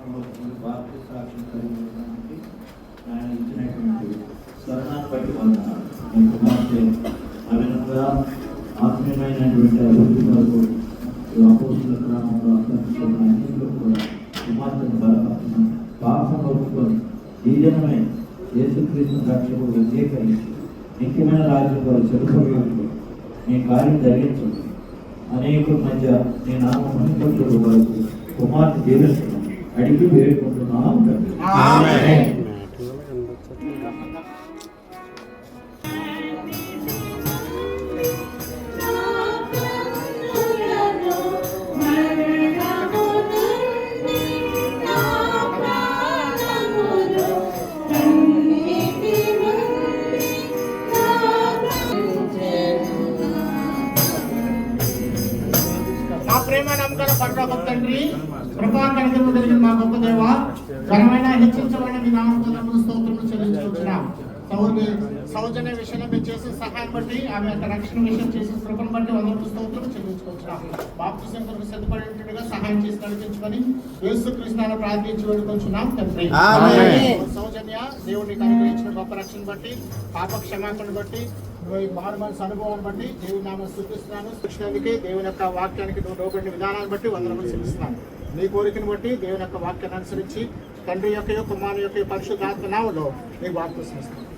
పాపంలో బాప్తి సాక్ష్యం కలిగి ఉండడానికి ఆయన ఇచ్చినటువంటి స్వర్ణాన్ని బట్టి వందనాలు. మీ కుమార్తె ఆ విధంగా ఆత్మీయమైనటువంటి అభివృద్ధి కొరకు అపోస్తుల గ్రామంలో అభ్యర్థిస్తున్న అన్నింటిలో కూడా కుమార్తెను బలపడుతున్నాం. పాపం ఒప్పుకొని ఈ దినమే యేసుక్రీస్తు రక్షకుడు అంగీకరించి నిత్యమైన రాజ్యం వారు చెరుపులు మీ కార్యం జరిగించండి. అనేకుల మధ్య నీ నామం అనుకుంటున్న వరకు కుమార్తె జీవిస్తున్నాం అడిగి వేడుకుంటున్నాం. ప్రేమ నమ్మకాల పరలోక తండ్రి, కృపా కనికరము కలిగిన మా గొప్ప దేవ, ఘనమైన హెచ్చించబడిన మీ నామమునకు స్తోత్రములు చెల్లించుకుంటున్నాం. సౌజన్య విషయంలో మీరు చేసే సహాయం బట్టి, ఆమె యొక్క రక్షణ విషయం చేసే కృపను బట్టి వందనములు స్తోత్రములు చెల్లించుకుంటున్నాం. బాప్తిసం కొరకు సిద్ధపడేటట్టుగా సహాయం చేసి నడిపించుకొని యేసుక్రీస్తును ప్రార్థించి వేడుకొంచున్నాం తండ్రి. సౌజన్య దేవుడిని కనుగరించిన గొప్ప రక్షణ బట్టి, పాప క్షమాపణ బట్టి, మారు మనసు అనుభవాన్ని బట్టి దేవుని నామం స్తుతిస్తున్నాను. కృష్ణునికి దేవుని యొక్క వాక్యానికి లోబడిన విధానాన్ని బట్టి వందనములు చెల్లిస్తున్నాను. నీ కోరికను బట్టి దేవుని యొక్క వాక్యాన్ని అనుసరించి తండ్రి యొక్క కుమారుని యొక్క పరిశుద్ధాత్మ నామములో నీకు బాప్తిసం ఇస్తున్నాను.